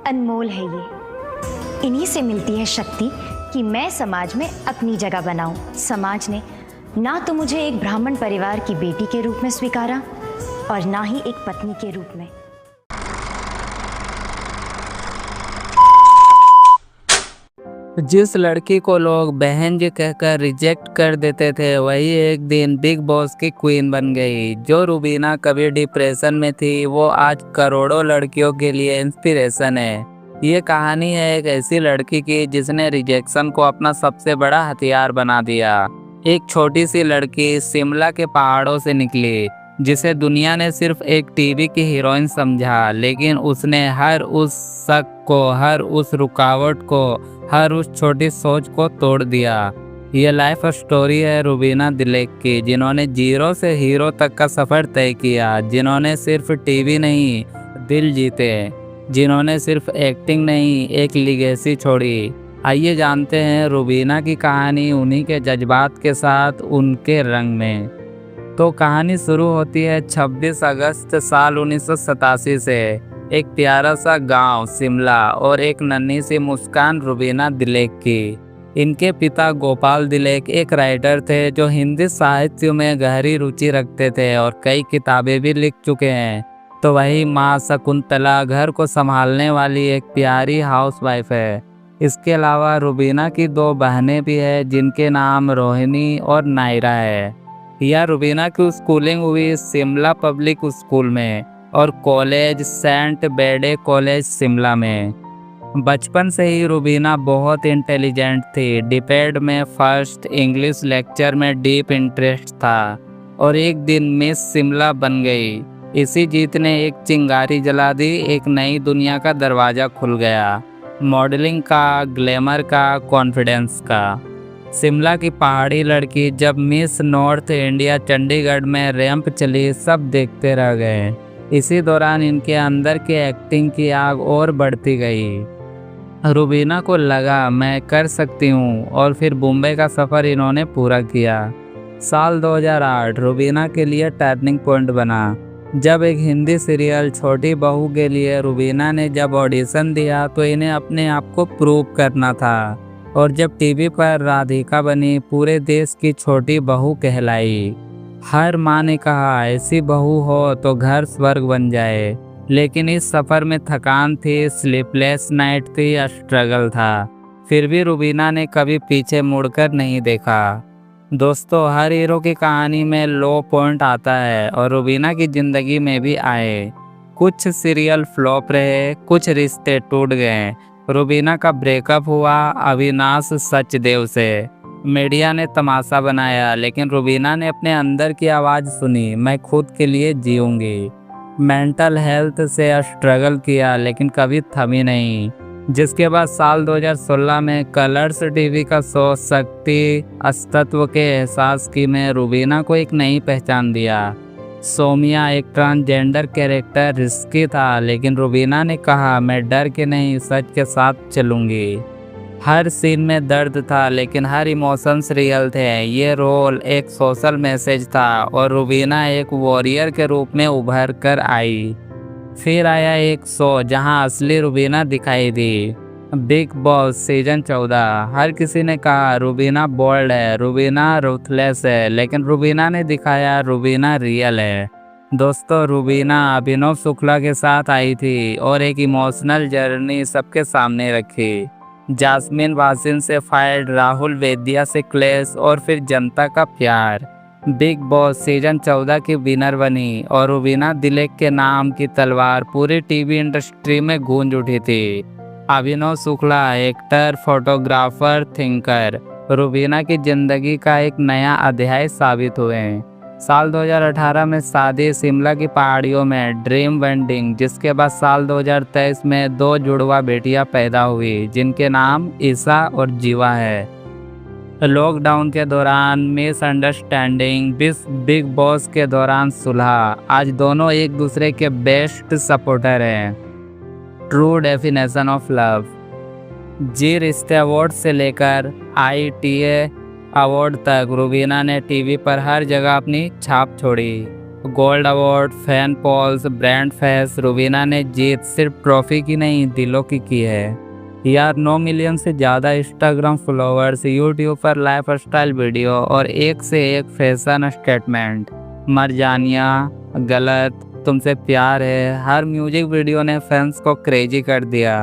अनमोल है ये। इन्हीं से मिलती है शक्ति कि मैं समाज में अपनी जगह बनाऊं। समाज ने ना तो मुझे एक ब्राह्मण परिवार की बेटी के रूप में स्वीकारा और ना ही एक पत्नी के रूप में। जिस लड़की को लोग बहन जी कहकर रिजेक्ट कर देते थे, वही एक दिन बिग बॉस की क्वीन बन गई। जो रुबीना कभी डिप्रेशन में थी, वो आज करोड़ों लड़कियों के लिए इंस्पिरेशन है। ये कहानी है एक ऐसी लड़की की जिसने रिजेक्शन को अपना सबसे बड़ा हथियार बना दिया। एक छोटी सी लड़की शिमला के पहाड़ों से निकली, जिसे दुनिया ने सिर्फ एक टीवी की हीरोइन समझा, लेकिन उसने हर उस शक को, हर उस रुकावट को, हर उस छोटी सोच को तोड़ दिया। ये लाइफ स्टोरी है रुबीना दिलेक की, जिन्होंने जीरो से हीरो तक का सफर तय किया, जिन्होंने सिर्फ टीवी नहीं दिल जीते, जिन्होंने सिर्फ एक्टिंग नहीं एक लीगेसी छोड़ी। आइए जानते हैं रुबीना की कहानी, उन्हीं के जज्बात के साथ, उनके रंग में। तो कहानी शुरू होती है 26 अगस्त साल 1987 से। एक प्यारा सा गांव शिमला और एक नन्ही सी मुस्कान रुबीना दिलेक की। इनके पिता गोपाल दिलेक एक राइटर थे जो हिंदी साहित्य में गहरी रुचि रखते थे और कई किताबें भी लिख चुके हैं। तो वही माँ शकुंतला घर को संभालने वाली एक प्यारी हाउसवाइफ है। इसके अलावा रुबीना की 2 बहनें भी हैं, जिनके नाम रोहिणी और नायरा है। यह रुबीना की स्कूलिंग हुई शिमला पब्लिक स्कूल में और कॉलेज सेंट बेडे कॉलेज शिमला में। बचपन से ही रुबीना बहुत इंटेलिजेंट थी। डिबेट में फर्स्ट, इंग्लिश लेक्चर में डीप इंटरेस्ट था और एक दिन मिस शिमला बन गई। इसी जीत ने एक चिंगारी जला दी, एक नई दुनिया का दरवाज़ा खुल गया, मॉडलिंग का, ग्लैमर का, कॉन्फिडेंस का। शिमला की पहाड़ी लड़की जब मिस नॉर्थ इंडिया चंडीगढ़ में रैंप चली, सब देखते रह गए। इसी दौरान इनके अंदर की एक्टिंग की आग और बढ़ती गई। रुबीना को लगा मैं कर सकती हूँ और फिर मुंबई का सफ़र इन्होंने पूरा किया। साल 2008 रुबीना के लिए टर्निंग पॉइंट बना, जब एक हिंदी सीरियल छोटी बहू के लिए रुबीना ने जब ऑडिशन दिया तो इन्हें अपने आप को प्रूव करना था। और जब टीवी पर राधिका बनी, पूरे देश की छोटी बहू कहलाई। हर माँ ने कहा ऐसी बहू हो तो घर स्वर्ग बन जाए, लेकिन इस सफ़र में थकान थी, स्लीपलेस नाइट थी, स्ट्रगल था। फिर भी रुबीना ने कभी पीछे मुड़कर नहीं देखा। दोस्तों, हर हीरो की कहानी में लो पॉइंट आता है और रुबीना की ज़िंदगी में भी आए। कुछ सीरियल फ्लॉप रहे, कुछ रिश्ते टूट गए। रुबीना का ब्रेकअप हुआ अविनाश सचदेव से। मीडिया ने तमाशा बनाया, लेकिन रुबीना ने अपने अंदर की आवाज़ सुनी, मैं खुद के लिए जीऊँगी। मेंटल हेल्थ से स्ट्रगल किया, लेकिन कभी थमी नहीं। जिसके बाद साल 2016 में कलर्स टीवी का शो शक्ति अस्तित्व के एहसास की में रुबीना को एक नई पहचान दिया। सोमिया एक ट्रांसजेंडर कैरेक्टर रिस्की था, लेकिन रुबीना ने कहा मैं डर के नहीं सच के साथ चलूँगी। हर सीन में दर्द था, लेकिन हर इमोशंस रियल थे। ये रोल एक सोशल मैसेज था और रुबीना एक वॉरियर के रूप में उभर कर आई। फिर आया एक शो जहां असली रुबीना दिखाई दी, बिग बॉस सीजन 14। हर किसी ने कहा रुबीना बोल्ड है, रुबीना रूथलेस है, लेकिन रुबीना ने दिखाया रुबीना रियल है। दोस्तों, रुबीना अभिनव शुक्ला के साथ आई थी और एक इमोशनल जर्नी सबके सामने रखी। जास्मिन वासिन से फाइट, राहुल वेदिया से क्लेश और फिर जनता का प्यार। बिग बॉस सीजन 14 की विनर बनी और रुबीना दिलेक के नाम की तलवार पूरी टीवी इंडस्ट्री में गूंज उठी थी। Abhinav Shukla actor, photographer, thinker, Rubina की जिंदगी का एक नया अध्याय साबित हुए। साल 2018 में शादी शिमला की पहाड़ियों में, ड्रीम वेडिंग, जिसके बाद साल 2023 में 2 जुड़वा बेटियां पैदा हुई, जिनके नाम ईशा और जीवा है। लॉकडाउन के दौरान मिसअंडरस्टैंडिंग, बिग बॉस के दौरान सुलह, आज दोनों एक दूसरे के बेस्ट सपोर्टर हैं। True definition of love. जी रिश्ते अवार्ड से लेकर ITA अवार्ड तक रुबीना ने टीवी पर हर जगह अपनी छाप छोड़ी। Gold award, fan polls, brand face, Rubina ने जीत सिर्फ ट्रॉफी की नहीं, दिलों की है यार। 9 मिलियन से ज़्यादा इंस्टाग्राम फॉलोअर्स, यूट्यूब पर लाइफ स्टाइल वीडियो और एक से एक फैशन स्टेटमेंट। मरजानिया, गलत, तुमसे प्यार है, हर म्यूजिक वीडियो ने फैंस को क्रेजी कर दिया।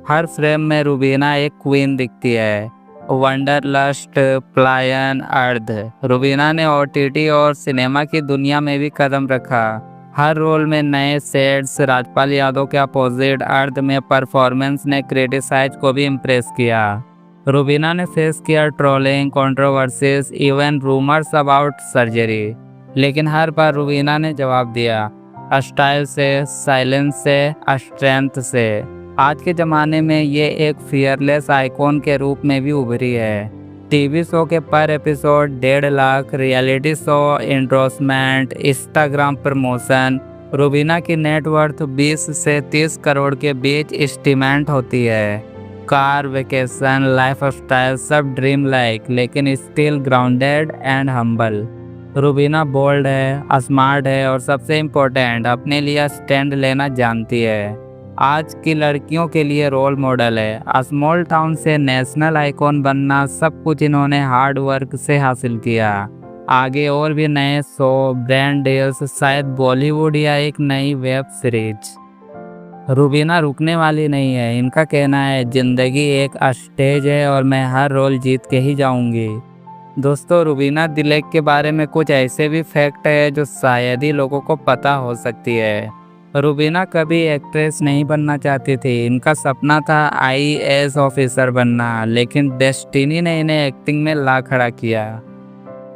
हर फ्रेम में रुबीना एक क्वीन दिखती है। वंडरलस्ट, प्लायन, अर्थ, रुबीना ने OTT और सिनेमा की दुनिया में भी कदम रखा। हर रोल में नए सेट्स, राजपाल यादव के अपोजिट अर्थ में परफॉर्मेंस ने क्रिटिसाइज को भी इम्प्रेस किया। रुबीना ने फेस किया trolling, controversies, even rumours about surgery, लेकिन हर बार रुबीना ने जवाब दिया, स्टाइल से, साइलेंस से, स्ट्रेंथ से। आज के ज़माने में ये एक फियरलेस आइकॉन के रूप में भी उभरी है। टीवी शो के पर episode 1.5 lakh, reality show, endorsement, Instagram promotion. Rubina की नेटवर्थ 20 से 30 करोड़ के बीच एस्टिमेट होती है। कार, वेकेशन, लाइफ स्टाइल सब ड्रीम लाइक, लेकिन still grounded and humble. Rubina bold है, स्मार्ट है और सबसे इम्पोर्टेंट, अपने लिए स्टैंड लेना जानती है। आज की लड़कियों के लिए रोल मॉडल है। स्मॉल टाउन से नेशनल आइकॉन बनना, सब कुछ इन्होंने हार्ड वर्क से हासिल किया। आगे और भी नए शो, ब्रांड डील्स, शायद बॉलीवुड या एक नई वेब सीरीज। रुबीना रुकने वाली नहीं है। इनका कहना है, जिंदगी एक स्टेज है और मैं हर रोल जीत के ही जाऊंगी। दोस्तों, रुबीना दिलेक के बारे में कुछ ऐसे भी फैक्ट है जो शायद ही लोगों को पता हो सकती है। रुबीना कभी एक्ट्रेस नहीं बनना चाहती थी। इनका सपना था IAS ऑफिसर बनना, लेकिन डेस्टिनी ने इन्हें एक्टिंग में ला खड़ा किया।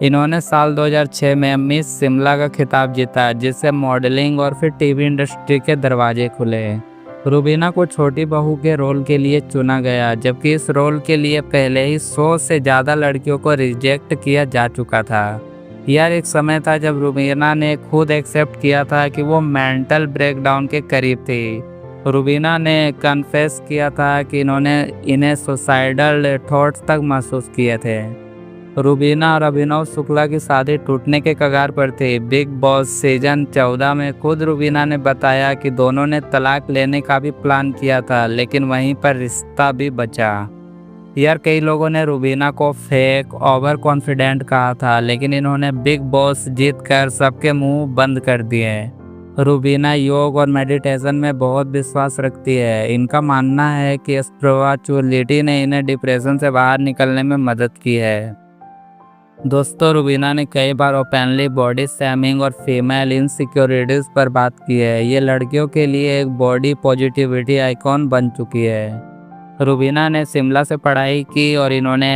इन्होंने साल 2006 में मिस शिमला का खिताब जीता, जिससे मॉडलिंग और फिर टीवी इंडस्ट्री के दरवाजे खुले। रुबीना को छोटी बहू के रोल के लिए चुना गया, जबकि इस रोल के लिए पहले ही 100 से ज़्यादा लड़कियों को रिजेक्ट किया जा चुका था। यार, एक समय था जब रुबीना ने खुद एक्सेप्ट किया था कि वो मेंटल ब्रेकडाउन के करीब थी। रुबीना ने कन्फेस किया था कि इन्हें सुसाइडल थॉट्स तक महसूस किए थे। रुबीना और अभिनव शुक्ला की शादी टूटने के कगार पर थी। बिग बॉस सीजन 14 में खुद रुबीना ने बताया कि दोनों ने तलाक लेने का भी प्लान किया था, लेकिन वहीं पर रिश्ता भी बचा। यार, कई लोगों ने रुबीना को फेक, ओवर कॉन्फिडेंट कहा था, लेकिन इन्होंने बिग बॉस जीतकर सबके मुंह बंद कर दिए। रुबीना योग और मेडिटेशन में बहुत विश्वास रखती है। इनका मानना है कि स्पिरिचुअलिटी ने इन्हें डिप्रेशन से बाहर निकलने में मदद की है। दोस्तों, रुबीना ने कई बार ओपनली बॉडी शेमिंग और फीमेल इनसिक्योरिटीज पर बात की है। ये लड़कियों के लिए एक बॉडी पॉजिटिविटी आइकॉन बन चुकी है। रुबीना ने शिमला से पढ़ाई की और इन्होंने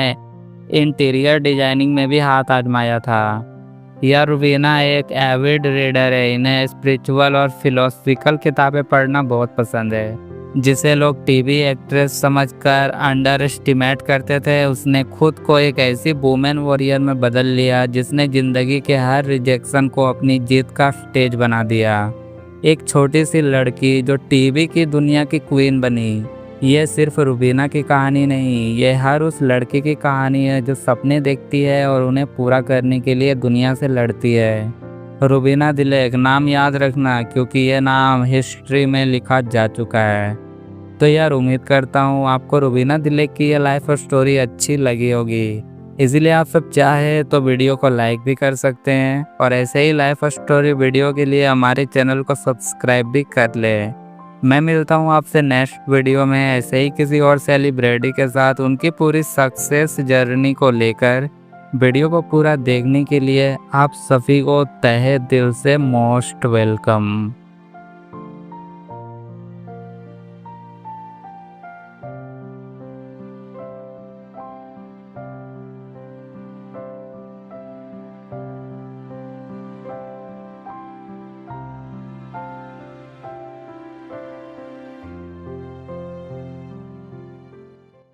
इंटीरियर डिजाइनिंग में भी हाथ आजमाया था। यह रुबीना एक एविड रीडर है। इन्हें स्पिरिचुअल और फिलोसफिकल किताबें पढ़ना बहुत पसंद है, जिसे लोग टीवी एक्ट्रेस समझकर अंडर एस्टिमेट करते थे। उसने खुद को एक ऐसी वुमेन वॉरियर में बदल लिया जिसने ज़िंदगी के हर रिजेक्शन को अपनी जीत का स्टेज बना दिया। एक छोटी सी लड़की जो टीवी की दुनिया की क्वीन बनी। ये सिर्फ रुबीना की कहानी नहीं, ये हर उस लड़की की कहानी है जो सपने देखती है और उन्हें पूरा करने के लिए दुनिया से लड़ती है। रुबीना दिलेक नाम याद रखना, क्योंकि ये नाम हिस्ट्री में लिखा जा चुका है। तो यार, उम्मीद करता हूँ आपको रुबीना दिलेक की ये लाइफ स्टोरी अच्छी लगी होगी। इसीलिए आप सब चाहे तो वीडियो को लाइक भी कर सकते हैं और ऐसे ही लाइफ स्टोरी वीडियो के लिए हमारे चैनल को सब्सक्राइब भी कर ले। मैं मिलता हूँ आपसे नेक्स्ट वीडियो में ऐसे ही किसी और सेलिब्रिटी के साथ उनकी पूरी सक्सेस जर्नी को लेकर। वीडियो को पूरा देखने के लिए आप सभी को तहे दिल से मोस्ट वेलकम।